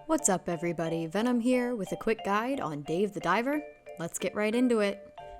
What's up, everybody? Venom here with a quick guide on Dave the Diver. Let's get right into it.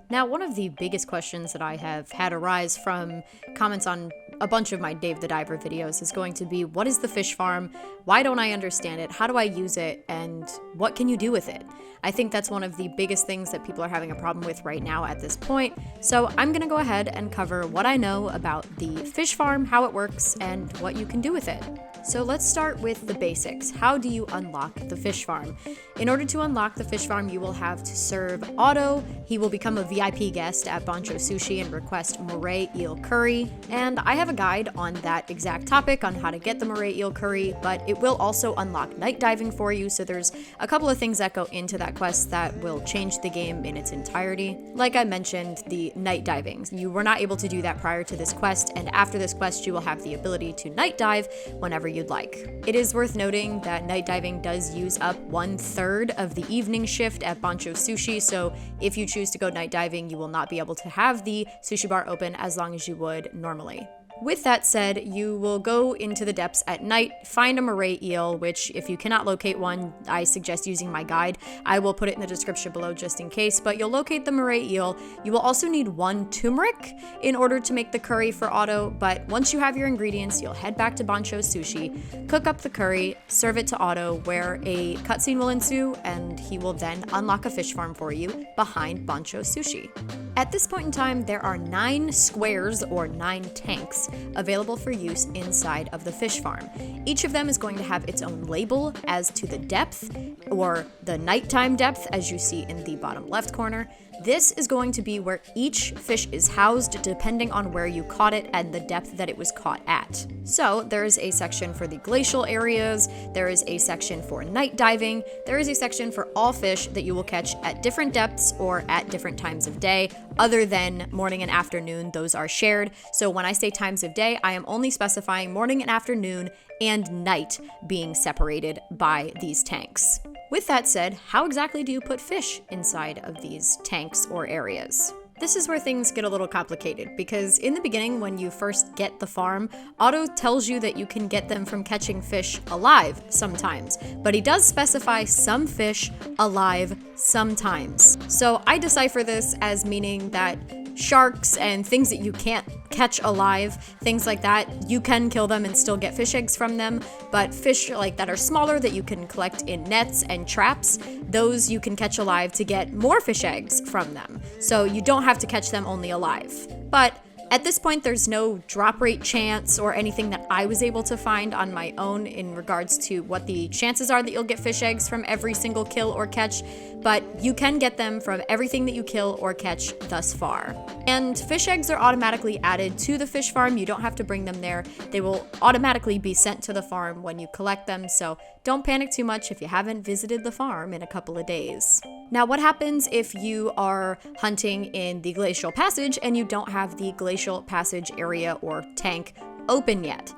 Now, one of the biggest questions that I have had arise from comments on a bunch of my Dave the Diver videos is going to be, what is the fish farm? Why don't I understand it? How do I use it? And what can you do with it? I think that's one of the biggest things that people are having a problem with right now at this point. So I'm going to go ahead and cover what I know about the fish farm, how it works, and what you can do with it. So let's start with the basics. How do you unlock the fish farm? In order to unlock the fish farm, you will have to serve Otto. He will become a VIP guest at Bancho Sushi and request moray eel curry. And I have a guide on that exact topic on how to get the moray eel curry, but it will also unlock night diving for you. So there's a couple of things that go into that quest that will change the game in its entirety. Like I mentioned, the night diving. You were not able to do that prior to this quest, and after this quest, you will have the ability to night dive whenever you'd like. It is worth noting that night diving does use up 1/3 of the evening shift at Bancho Sushi, so if you choose to go night diving, you will not be able to have the sushi bar open as long as you would normally. With that said, you will go into the depths at night, find a moray eel, which if you cannot locate one, I suggest using my guide. I will put it in the description below just in case, but you'll locate the moray eel. You will also need 1 turmeric in order to make the curry for Otto, but once you have your ingredients, you'll head back to Bancho Sushi, cook up the curry, serve it to Otto, where a cutscene will ensue, and he will then unlock a fish farm for you behind Bancho Sushi. At this point in time, there are 9 squares or 9 tanks available for use inside of the fish farm. Each of them is going to have its own label as to the depth or the nighttime depth, as you see in the bottom left corner. This is going to be where each fish is housed depending on where you caught it and the depth that it was caught at. So there is a section for the glacial areas, there is a section for night diving, there is a section for all fish that you will catch at different depths or at different times of day, other than morning and afternoon. Those are shared. So when I say times of day, I am only specifying morning and afternoon and night being separated by these tanks. With that said, how exactly do you put fish inside of these tanks or areas? This is where things get a little complicated, because in the beginning, when you first get the farm, Otto tells you that you can get them from catching fish alive sometimes, but he does specify some fish alive sometimes. So I decipher this as meaning that sharks and things that you can't catch alive, things like that, you can kill them and still get fish eggs from them, but fish like that are smaller that you can collect in nets and traps, those you can catch alive to get more fish eggs from them. So you don't have to catch them only alive. But at this point, there's no drop rate chance or anything that I was able to find on my own in regards to what the chances are that you'll get fish eggs from every single kill or catch, but you can get them from everything that you kill or catch thus far. And fish eggs are automatically added to the fish farm. You don't have to bring them there. They will automatically be sent to the farm when you collect them, so don't panic too much if you haven't visited the farm in a couple of days. Now, what happens if you are hunting in the Glacial Passage and you don't have the Glacial Passage area or tank open yet?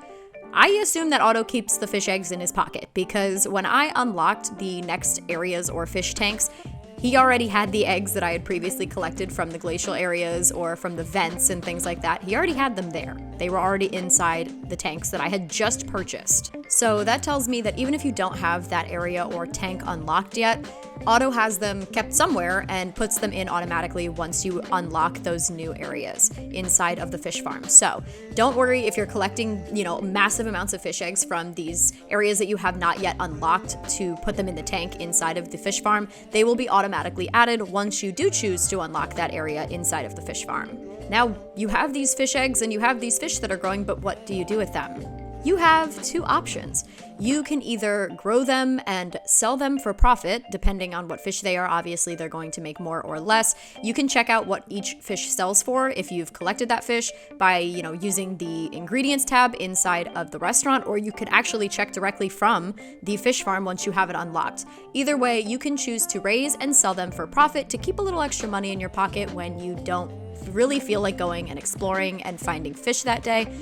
I assume that Otto keeps the fish eggs in his pocket, because when I unlocked the next areas or fish tanks, he already had the eggs that I had previously collected from the glacial areas or from the vents and things like that. He already had them there. They were already inside the tanks that I had just purchased. So that tells me that even if you don't have that area or tank unlocked yet, Otto has them kept somewhere and puts them in automatically once you unlock those new areas inside of the fish farm. So don't worry if you're collecting, massive amounts of fish eggs from these areas that you have not yet unlocked to put them in the tank inside of the fish farm. They will be automatically added once you do choose to unlock that area inside of the fish farm. Now, you have these fish eggs and you have these fish that are growing, but what do you do with them? You have 2 options. You can either grow them and sell them for profit, depending on what fish they are. Obviously, they're going to make more or less. You can check out what each fish sells for if you've collected that fish by, using the ingredients tab inside of the restaurant, or you could actually check directly from the fish farm once you have it unlocked. Either way, you can choose to raise and sell them for profit to keep a little extra money in your pocket when you don't really feel like going and exploring and finding fish that day,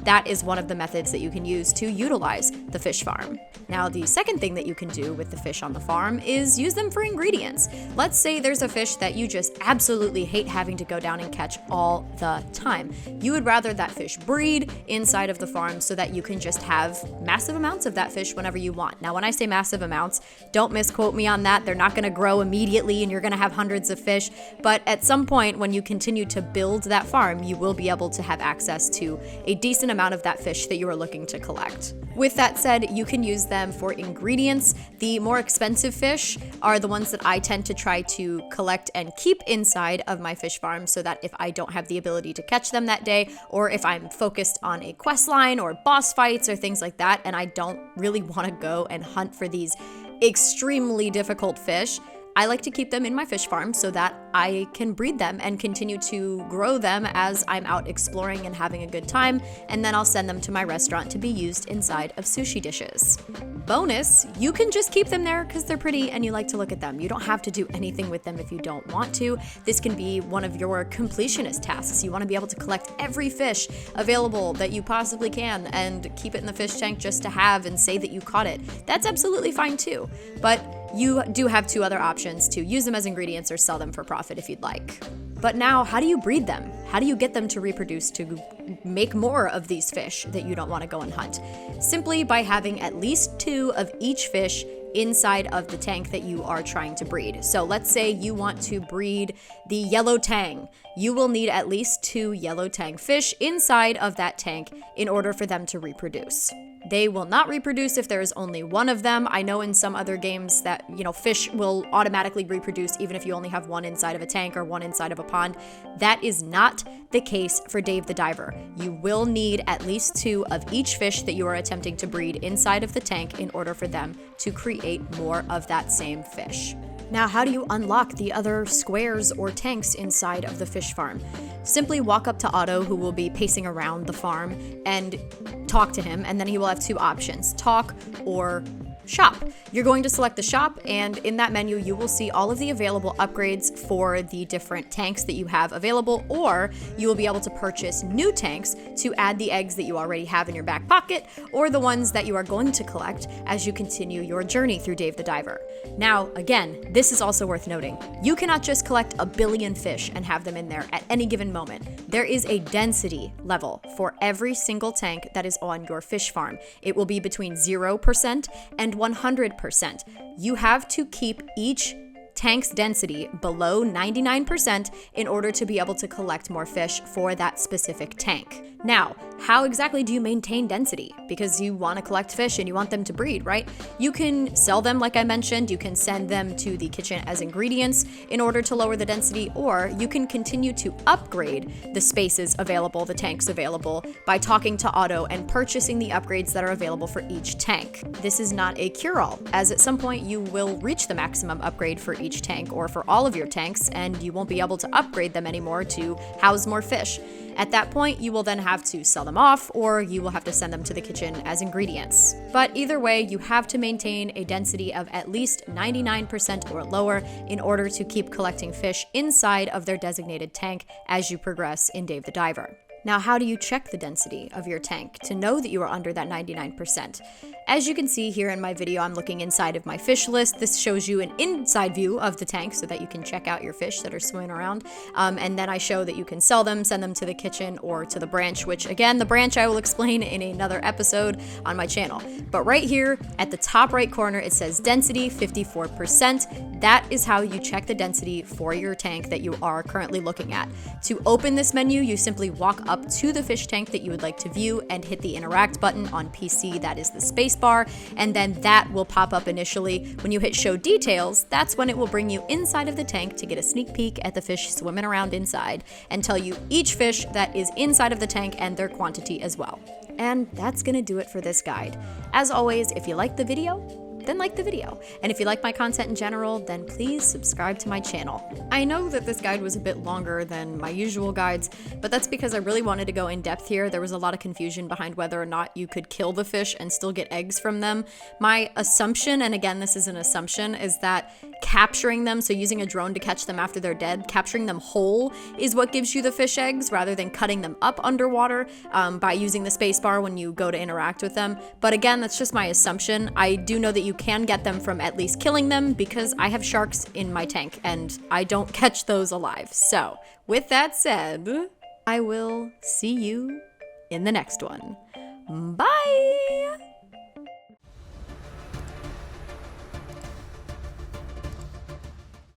that is one of the methods that you can use to utilize the fish farm. Now, the second thing that you can do with the fish on the farm is use them for ingredients. Let's say there's a fish that you just absolutely hate having to go down and catch all the time. You would rather that fish breed inside of the farm so that you can just have massive amounts of that fish whenever you want. Now, when I say massive amounts, don't misquote me on that. They're not going to grow immediately and you're going to have hundreds of fish. But at some point, when you continue to build that farm, you will be able to have access to a decent amount of that fish that you are looking to collect. With that said, you can use them for ingredients. The more expensive fish are the ones that I tend to try to collect and keep inside of my fish farm so that if I don't have the ability to catch them that day, or if I'm focused on a quest line or boss fights or things like that, and I don't really want to go and hunt for these extremely difficult fish, I like to keep them in my fish farm so that I can breed them and continue to grow them as I'm out exploring and having a good time, and then I'll send them to my restaurant to be used inside of sushi dishes. Bonus, you can just keep them there because they're pretty and you like to look at them. You don't have to do anything with them if you don't want to. This can be one of your completionist tasks. You want to be able to collect every fish available that you possibly can and keep it in the fish tank just to have and say that you caught it. That's absolutely fine too. But you do have two other options: to use them as ingredients or sell them for profit if you'd like. But now, how do you breed them? How do you get them to reproduce to make more of these fish that you don't want to go and hunt? Simply by having at least 2 of each fish inside of the tank that you are trying to breed. So let's say you want to breed the yellow tang. You will need at least 2 yellow tang fish inside of that tank in order for them to reproduce. They will not reproduce if there is only 1 of them. I know in some other games that, fish will automatically reproduce even if you only have 1 inside of a tank or 1 inside of a pond. That is not the case for Dave the Diver. You will need at least 2 of each fish that you are attempting to breed inside of the tank in order for them to create more of that same fish. Now, how do you unlock the other squares or tanks inside of the fish farm? Simply walk up to Otto, who will be pacing around the farm, and talk to him, and then he will have 2 options: talk or shop. You're going to select the shop, and in that menu you will see all of the available upgrades for the different tanks that you have available, or you will be able to purchase new tanks to add the eggs that you already have in your back pocket, or the ones that you are going to collect as you continue your journey through Dave the Diver. Now, again, this is also worth noting. You cannot just collect a billion fish and have them in there at any given moment. There is a density level for every single tank that is on your fish farm. It will be between 0% and 100%. You have to keep each tank's density below 99% in order to be able to collect more fish for that specific tank. Now, how exactly do you maintain density? Because you want to collect fish and you want them to breed, right? You can sell them, like I mentioned. You can send them to the kitchen as ingredients in order to lower the density, or you can continue to upgrade the spaces available, the tanks available, by talking to Otto and purchasing the upgrades that are available for each tank. This is not a cure-all, as at some point you will reach the maximum upgrade for each tank or for all of your tanks, and you won't be able to upgrade them anymore to house more fish. At that point, you will then have to sell them off, or you will have to send them to the kitchen as ingredients. But either way, you have to maintain a density of at least 99% or lower in order to keep collecting fish inside of their designated tank as you progress in Dave the Diver. Now, how do you check the density of your tank to know that you are under that 99%? As you can see here in my video, I'm looking inside of my fish list. This shows you an inside view of the tank so that you can check out your fish that are swimming around. And then I show that you can sell them, send them to the kitchen or to the branch, which again, the branch I will explain in another episode on my channel. But right here at the top right corner, it says density 54%. That is how you check the density for your tank that you are currently looking at. To open this menu, you simply walk up to the fish tank that you would like to view and hit the interact button. On PC, that is the space bar, and then that will pop up initially. When you hit show details, that's when it will bring you inside of the tank to get a sneak peek at the fish swimming around inside and tell you each fish that is inside of the tank and their quantity as well. And that's gonna do it for this guide. As always, if you liked the video, then like the video. And if you like my content in general, then please subscribe to my channel. I know that this guide was a bit longer than my usual guides, but that's because I really wanted to go in depth here. There was a lot of confusion behind whether or not you could kill the fish and still get eggs from them. My assumption, and again, this is an assumption, is that capturing them, so using a drone to catch them after they're dead, capturing them whole is what gives you the fish eggs rather than cutting them up underwater by using the spacebar when you go to interact with them. But again, that's just my assumption. I do know that you can get them from at least killing them because I have sharks in my tank and I don't catch those alive. So with that said, I will see you in the next one. Bye!